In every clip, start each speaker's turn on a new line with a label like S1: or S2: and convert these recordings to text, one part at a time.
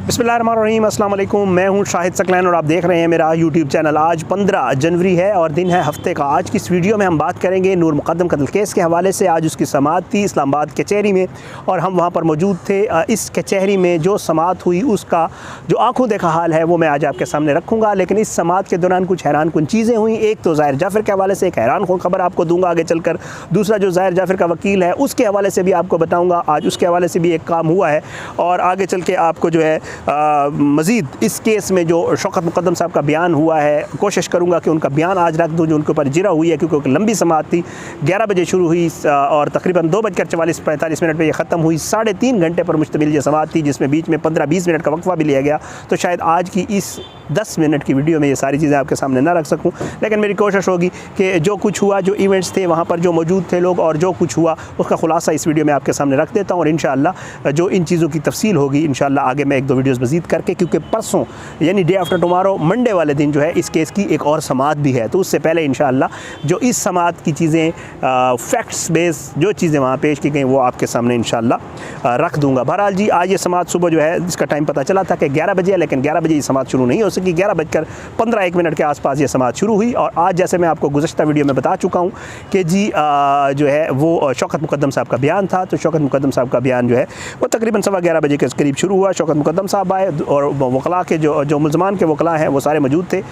S1: बिस्मिल्लाहिर्रहमानिर्रहीम, अस्सलाम वालेकुम। मैं हूं शाहिद सकलैन और आप देख रहे हैं मेरा यूट्यूब चैनल। आज 15 जनवरी है और दिन है हफ्ते का। आज की इस वीडियो में हम बात करेंगे नूर मुक़द्दम कत्ल केस के हवाले से। आज उसकी समाअत थी इस्लामाबाद कचहरी में और हम वहां पर मौजूद थे। इस कचहरी में जो समाअत हुई उसका जो आंखों देखा हाल है वो मैं आज आपके सामने रखूँगा। लेकिन इस समाअत के दौरान कुछ हैरान कुन चीज़ें हुई। एक तो ज़ाहिर जाफ़र के हवाले से एक हैरान कुन खबर आपको दूँगा आगे चलकर। दूसरा जो ज़ाहिर जाफ़र का वकील है उसके हवाले से भी आपको बताऊँगा। आज उसके हवाले से भी एक काम हुआ है और आगे चल के आपको जो है मज़ीद इस केस में जो शौकत मुक़द्दम साहब का बयान हुआ है, कोशिश करूँगा कि उनका बयान आज रख दूँ जो उनके ऊपर जिरा हुई है, क्योंकि एक लंबी समाअत थी। 11 बजे शुरू हुई और तकरीबन 2:44-45 पर यह ख़त्म हुई। 3.5 घंटे पर मुश्तमिल ये समाअत थी, जिसमें बीच में 15-20 मिनट का वक्फ़ा भी लिया गया। तो शायद आज की इस 10 मिनट की वीडियो में ये सारी चीज़ें आपके सामने ना रख सकूँ, लेकिन मेरी कोशिश होगी कि जो कुछ हुआ, जो इवेंट्स थे वहाँ पर, जो मौजूद थे लोग और जो कुछ हुआ उसका खुलासा इस वीडियो में आपके सामने रख देता हूँ। और इंशाअल्लाह जो इन चीज़ों की तफसील होगी इंशाअल्लाह आगे मैं 1-2 वीडियोज़ मज़ीद करके, क्योंकि परसों यानी डे आफ्टर टुमारो मंडे वाले दिन जो है इस केस की एक और समाअत भी है। तो उससे पहले इंशाअल्लाह जो इस समाअत की चीज़ें फैक्ट्स बेस जो चीज़ें वहाँ पेश की गई वो आपके सामने इंशाअल्लाह रख दूँगा। बहरहाल जी, आज ये समाअत सुबह जो है इसका टाइम पता चला था कि 11 बजे है, लेकिन 11 बजे ये समाअत शुरू नहीं हो सकी। 11:15 के आसपास ये समाअत शुरू हुई। और आज जैसे मैं आपको गुज़श्ता वीडियो में बता चुका हूँ कि जी जो है वो शौकत मुक़द्दम साहब का बयान था। तो शौकत मुक़द्दम साहब का बयान जो है वो तकरीबन 11:15 बजे के करीब शुरू हुआ। शौकत मुक़द्दम साहब आए और वकला के जो मुल्ज़मान के वकला हैं वो सारे मौजूद थे,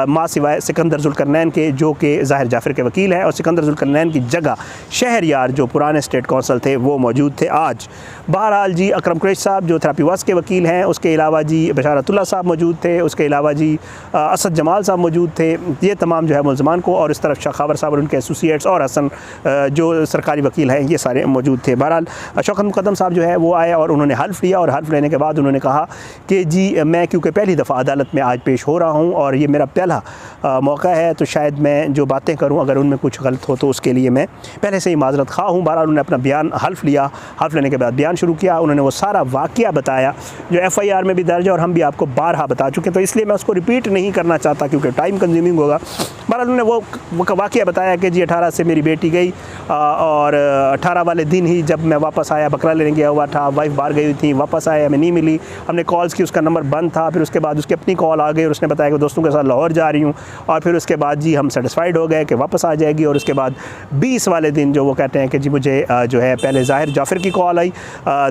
S1: माँ सिवाय सिकंदर ज़ुल्करनैन के, जो कि ज़ाहिर जाफ़र के वकील हैं। और सिकंदर ज़ुल्करनैन की जगह शहरयार जो पुराने स्टेट कौंसल थे वो मौजूद थे आज। बहरहाल जी, अकरम कुरैशी साहब जो थेरेपी वर्क्स के वकील हैं, उसके अलावा जी बशारतुल्लाह साहब मौजूद थे, उसके अलावा जी असद जमाल साहब मौजूद थे। ये तमाम जो है मुल्ज़मान को, और इस तरफ शाखावर साहब और उनके एसोसिएट्स और हसन जो सरकारी वकील हैं, ये सारे मौजूद थे। बहरहाल शौकत मुक़द्दम साहब जो है वो आए और उन्होंने हल्फ़ लिया और हल्फ़ लेने के बाद उन्होंने कहा कि जी मैं क्योंकि पहली दफ़ा अदालत में आज पेश हो रहा हूँ और ये मेरा पहला मौका है, तो शायद मैं जो बातें करूँ अगर उनमें कुछ गलत हो तो उसके लिए मैं पहले से ही माज़रत ख़्वाह हूँ। बहरहाल उन्होंने अपना बयान हल्फ़ लिया। हल्फ़ लेने के बाद बयान शुरू किया। उन्होंने वो सारा वाक़या बताया जो FIR में भी दर्ज है और हम भी आपको बारहा बता चुके हैं, तो इसलिए मैं उसको रिपीट नहीं करना चाहता क्योंकि टाइम कंज्यूमिंग होगा। बहरहाल उन्होंने वो वाक़या बताया कि जी 18 से मेरी बेटी गई और 18 वाले दिन ही जब मैं वापस आया, बकरा लेने गया हुआ था, वाइफ बाहर गई हुई थी, वापस आया, हमें नहीं मिली, हमने कॉल्स की, उसका नंबर बंद था। फिर उसके बाद उसकी अपनी कॉल आ गई और उसने बताया कि दोस्तों के साथ लाहौर जा रही हूँ। और फिर उसके बाद जी हम सेटिस्फाइड हो गए कि वापस आ जाएगी। और उसके बाद 20 वाले दिन जो वो कहते हैं कि जी मुझे जो है पहले ज़ाहिर जाफ़र की कॉल आई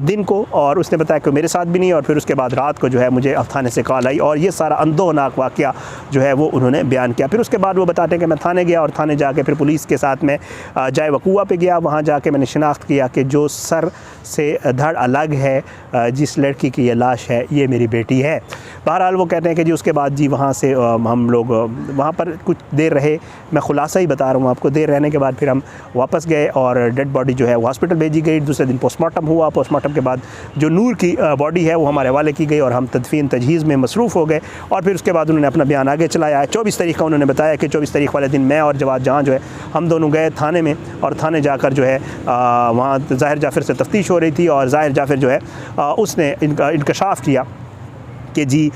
S1: दिन को और उसने बताया कि मेरे साथ भी नहीं, और फिर उसके बाद रात को जो है मुझे थाने से कॉल आई और ये सारा अंदोनाक वाक़या जो है वो उन्होंने बयान किया। फिर उसके बाद वो बताते हैं कि मैं थाने गया और थाने जाके फिर पुलिस के साथ में जाए वकूआ पे गया। वहाँ जाके मैंने शिनाख्त किया कि जो सर से धड़ अलग है जिस लड़की की ये लाश है ये मेरी बेटी है। बहरहाल वो कहते हैं कि जी उसके बाद जी वहाँ से हम लोग वहाँ पर कुछ देर रहे। मैं खुलासा ही बता रहा हूँ आपको। देर रहने के बाद फिर हम वापस गए और डेड बॉडी जो है वो हॉस्पिटल भेजी गई। दूसरे दिन पोस्टमार्टम हुआ। पोस्टमार्टम के बाद जो नूर की बॉडी है वो हमारे हवाले की गई और हम तदफीन तजहीज़ में मसरूफ़ हो गए। और फिर उसके बाद उन्होंने अपना बयान आगे चलाया। 24 तारीख का उन्होंने बताया कि 24 तारीख वाले दिन मैं और जवाद जहाँ जो है हम दोनों गए थाने में और थाने जाकर जो है वहाँ ज़ाहिर जाफ़र से तफ्तीश हो रही थी और ज़ाहिर जाफ़र जो है उसने इंकशाफ किया कि जी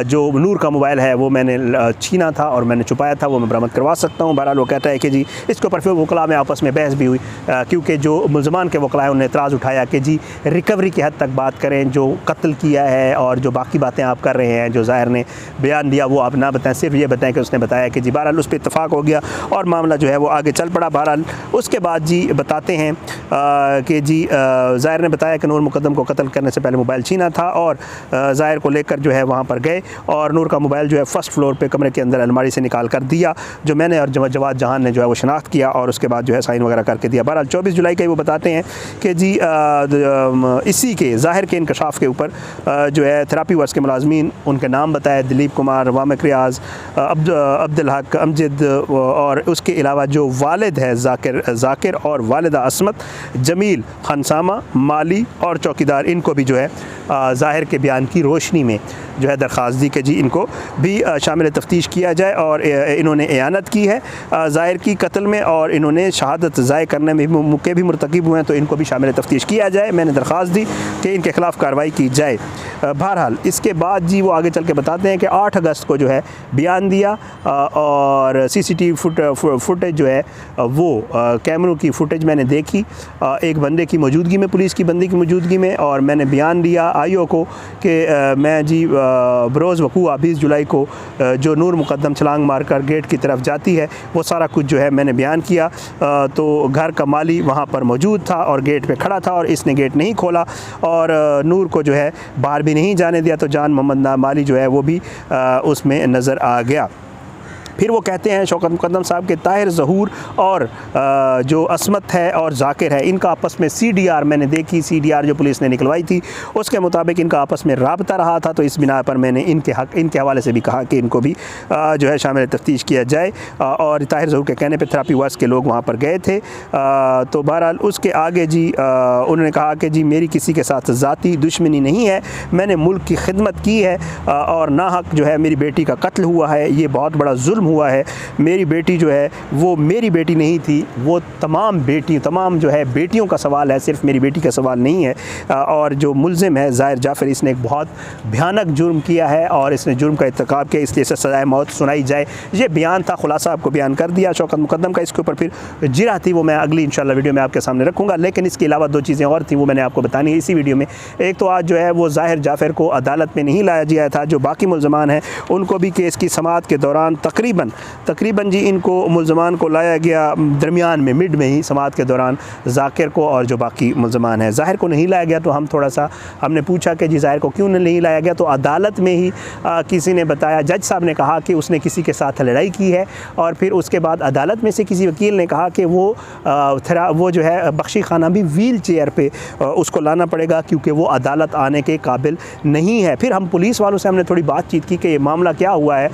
S1: जो नूर का मोबाइल है वो मैंने छीना था और मैंने छुपाया था, वो मैं बरामद करवा सकता हूँ। बहरहाल वो कहता है कि जी इसके ऊपर फिर वकला में आपस में बहस भी हुई क्योंकि जो मुल्ज़मान के वकला हैं उन्होंने एतराज़ उठाया कि जी रिकवरी की हद तक बात करें, जो कत्ल किया है और जो बाकी बातें आप कर रहे हैं, जो ज़ाहिर ने बयान दिया वो आप ना बताएं, सिर्फ ये बताएं कि उसने बताया कि जी। बहरहाल उस पर इत्तफ़ाक़ हो गया और मामला जो है वो आगे चल पड़ा। बहरहाल उसके बाद जी बताते हैं कि जी ज़ाहिर ने बताया कि नूर मुक़द्दम को कत्ल करने से पहले मोबाइल छीना था और ज़ाहिर को लेकर जो है वहाँ पर गए और नूर का मोबाइल जो है फर्स्ट फ्लोर पे कमरे के अंदर अलमारी से निकाल कर दिया, जो मैंने और जवाद जहान ने जो है वो शनाख्त किया और उसके बाद जो है साइन वगैरह करके दिया। बहरहाल 24 जुलाई के वो बताते हैं कि जी इसी के ज़ाहिर के इंकशाफ के ऊपर जो है थेरेपी वर्क्स के मुलाजमीन उनके नाम बताए, दिलीप कुमार, वामिक रियाज़, अब्दुल हक, अमजद और उसके अलावा जो वालिद है ज़ाकिर और वालिदा असमत, जमील, खनसामा, माली और चौकीदार, इनको भी जो है ज़ाहिर के बयान की रोशनी में जो है दरख्वास्त दी कि जी इनको भी शामिल तफ्तीश किया जाए, और इन्होंने एयानत की है ज़ाहिर की कत्ल में, और इन्होंने शहादत ज़ाय करने में मौके भी मुर्तकिब हुए हैं, तो इनको भी शामिल तफ्तीश किया जाए। मैंने दरख्वास्त दी कि इनके ख़िलाफ़ कार्रवाई की जाए। बहरहाल इसके बाद जी वो आगे चल के बताते हैं कि 8 अगस्त को जो है बयान दिया, और CCTV फुटेज जो है वो कैमरों की फुटेज मैंने देखी एक बंदे की मौजूदगी में, पुलिस की बंदे की मौजूदगी में, और मैंने बयान दिया IO को कि मैं जी बरोज़ वकूआ 20 जुलाई को जो नूर मुक़द्दम छलांग मारकर गेट की तरफ जाती है वो सारा कुछ जो है मैंने बयान किया। तो घर का माली वहाँ पर मौजूद था और गेट पे खड़ा था, और इसने गेट नहीं खोला और नूर को जो है बाहर भी नहीं जाने दिया, तो जान मोहम्मद माली जो है वो भी उसमें नज़र आ गया। फिर वो कहते हैं शौकत मुक़द्दम साहब के ताहिर ज़हूर और जो असमत है और जाकिर है, इनका आपस में CDR मैंने देखी, CDR जो पुलिस ने निकलवाई थी उसके मुताबिक इनका आपस में राबता रहा था। तो इस बिना पर मैंने इनके हवाले से भी कहा कि इनको भी जो है शामिल तफ्तीश किया जाए, और ताहिर ज़हूर के कहने पर थेरेपी वर्क्स के लोग वहाँ पर गए थे। तो बहरहाल उसके आगे जी उन्होंने कहा कि जी मेरी किसी के साथ ज़ाती दुश्मनी नहीं है, मैंने मुल्क की खिदमत की है, और नाहक जो है मेरी बेटी का कत्ल हुआ है, ये बहुत बड़ा जुल्म हुआ है। मेरी बेटी जो है वो मेरी बेटी नहीं थी, वो तमाम जो है बेटियों का सवाल है, सिर्फ मेरी बेटी का सवाल नहीं है। और जो मुल्ज़िम है ज़ाहिर जाफ़र, इसने एक बहुत भयानक जुर्म किया है और इसने जुर्म का इर्तिकाब किया, इसलिए इसे सज़ाए मौत सुनाई जाए। ये बयान था, खुलासा आपको बयान कर दिया शौकत मुक़द्दम का। इसके ऊपर फिर जिरा थी वो मैं अगली इंशाल्लाह वीडियो में आपके सामने रखूँगा, लेकिन इसके अलावा 2 चीज़ें और थी वो मैंने आपको बतानी है इसी वीडियो में। एक तो आज जो है वो ज़ाहिर जाफ़र को अदालत में नहीं लाया गया था, जो बाकी मुल्ज़मान हैं उनको भी केस की समाअत के दौरान तकरीबन जी इनको मुल्ज़मान को लाया गया दरमियान में, मिड में ही समाअत के दौरान जाकिर को और जो बाकी मुल्ज़मान हैं। ज़ाहिर को नहीं लाया गया, तो हम थोड़ा सा हमने पूछा कि जी ज़ाहिर को क्यों नहीं लाया गया, तो अदालत में ही किसी ने बताया, जज साहब ने कहा कि उसने किसी के साथ लड़ाई की है, और फिर उसके बाद अदालत में से किसी वकील ने कहा कि वो जो है बख्शी खाना भी व्हील चेयर पे उसको लाना पड़ेगा क्योंकि वो अदालत आने के काबिल नहीं है। फिर हम पुलिस वालों से हमने थोड़ी बातचीत की कि ये मामला क्या हुआ है,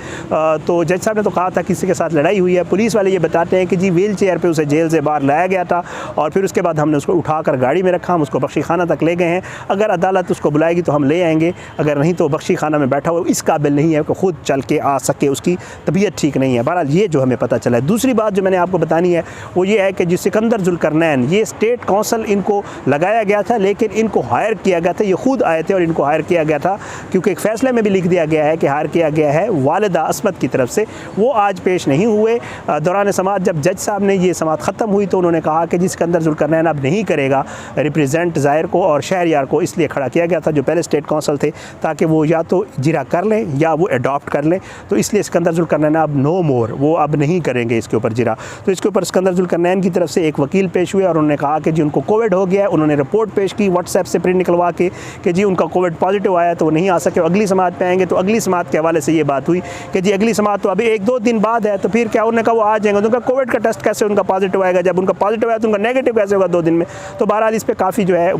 S1: तो जज साहब ने तो कहा था किसी के साथ लड़ाई हुई है। पुलिस वाले ये बताते हैं कि जी व्हील चेयर पे उसे जेल से बाहर लाया गया था, और फिर उसके बाद हमने उसको उठाकर गाड़ी में रखा, हम उसको बख्शी खाना तक ले गए हैं। अगर अदालत उसको बुलाएगी तो हम ले आएंगे, अगर नहीं तो बख्शी खाना में बैठा हुआ इस काबिल नहीं है कि ख़ुद चल के आ सके, उसकी तबीयत ठीक नहीं है। बहरहाल ये जो हमें पता चला है। दूसरी बात जो मैंने आपको बतानी है वो ये है कि जो सिकंदर जुल्करनैन, ये स्टेट काउंसिल इनको लगाया गया था, लेकिन इनको हायर किया गया था, ये खुद आए थे और इनको हायर किया गया था, क्योंकि एक फ़ैसले में भी लिख दिया गया है कि हायर किया गया है वालिदा असमत की तरफ से। वो आज पेश नहीं हुए। दौरान समाअत जब जज साहब ने ये समाअत ख़त्म हुई तो उन्होंने कहा कि जिस सिकंदर जुल्करनैन अब नहीं करेगा रिप्रेजेंट ज़ाहिर को और शहरयार को, इसलिए खड़ा किया गया था जो पहले स्टेट काउंसिल थे, ताकि वो या तो जिरा कर लें या वो अडॉप्ट कर लें। तो इसलिए सिकंदर जुल्करनैन अब नो मोर, वो अब नहीं करेंगे इसके ऊपर जिरा। तो इसके ऊपर सिकंदर जुल्करनैन की तरफ से एक वकील पेश हुए और उन्होंने कहा कि जी उनको कोविड हो गया है। उन्होंने रिपोर्ट पेश की व्हाट्सएप से प्रिंट निकलवा के कि जी उनका कोविड पॉजिटिव आया, तो वो नहीं आ सके, अगली समाअत पे आएंगे। तो अगली समाअत के हवाले से ये बात हुई कि जी अगली समाअत तो अभी 1-2 दिन बाद है, तो फिर क्या उन्होंने कहा वो आ जाएंगे। तो उनका कोविड का टेस्ट कैसे उनका पॉजिटिव आएगा, जब उनका पॉजिटिव आया तो उनका नेगेटिव कैसे होगा 2 दिन में। तो बहरहाल इस पर काफ़ी जो है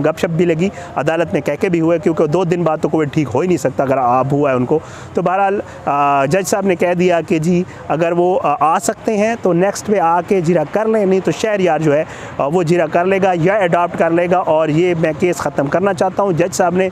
S1: गपशप भी लगी, अदालत में कहके भी हुए, क्योंकि 2 दिन बाद तो कोविड ठीक हो ही नहीं सकता अगर आप हुआ है उनको। तो बहरहाल जज साहब ने कह दिया कि जी अगर वो आ सकते हैं तो नेक्स्ट पे आके जिरा कर लें, नहीं तो शहरयार जो है वो जिरा कर लेगा या अडॉप्ट कर लेगा, और ये मैं केस ख़त्म करना चाहता हूँ। जज साहब ने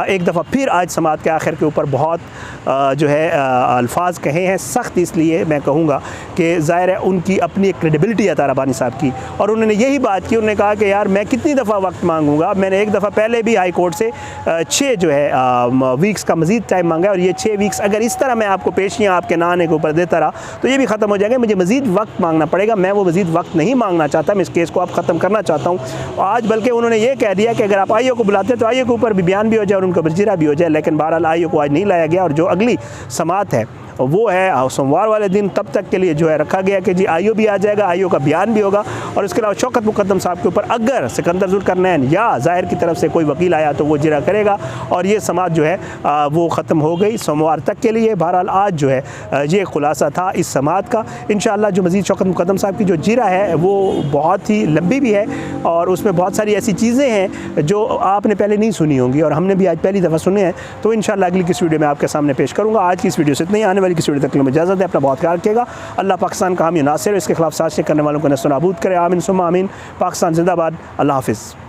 S1: एक दफ़ा फिर आज समाअत के आखिर के ऊपर बहुत जो है अल्फाज कहे हैं, सख्त इसलिए मैं कहूँगा कि ज़ाहिर है उनकी अपनी एक क्रेडिबिलिटी है तारा बानी साहब की, और उन्होंने यही बात की। उन्होंने कहा कि यार मैं कितनी दफ़ा वक्त मांगूंगा, मैंने एक दफ़ा पहले भी हाई कोर्ट से 6 जो है वीक्स का मज़ीद टाइम मांगा है, और ये 6 वीक्स अगर इस तरह मैं आपको पेशियाँ आपके ना आने के ऊपर देता रहा तो ये भी ख़त्म हो जाएगा, मुझे मज़ीद वक्त मांगना पड़ेगा। मैं वो मज़ीद वक्त नहीं मांगना चाहता, मैं इस केस को आप ख़त्म करना चाहता हूँ आज। बल्कि उन्होंने ये कह दिया कि अगर आप IO को बुलाते हैं तो IO के ऊपर भी बयान भी हो जाए और उनका जिरा भी हो जाए, लेकिन बहरहाल IO को आज नहीं लाया गया, और जो अगली समाअत है वो है सोमवार वाले दिन, तब तक के लिए जो है रखा गया कि जी IO भी आ जाएगा, IO का बयान भी होगा, और इसके अलावा शौकत मुक़द्दम साहब के ऊपर अगर सिकंदर जुल्करनैन या ज़ाहिर की तरफ से कोई वकील आया तो वो जिरा करेगा, और ये समाअत जो है वो ख़त्म हो गई सोमवार तक के लिए। बहरहाल आज जो है ये खुलासा था इस समाअत का। इंशाअल्लाह जो मज़ीद शौकत मुक़द्दम साहब की जो जिरा है वो बहुत ही लंबी भी है, और उसमें बहुत सारी ऐसी चीज़ें हैं जो आपने पहले नहीं सुनी होंगी और हमने भी आज पहली दफ़ा सुने हैं। तो इंशाअल्लाह अगली किस वीडियो में आपके सामने पेश करूँगा। आज की इस वीडियो से इतना ही, आने वाली किस वीडियो तक में इजाज़त है। अपना बहुत ख्याल रखिएगा। अल्लाह पाकिस्तान का हामी नासिर, इसके खिलाफ साजिश करने वालों को नस्ल नाबूद करे। आमीन सुम्मा आमीन। पाकिस्तान जिंदाबाद। अल्लाह हाफ़िज़।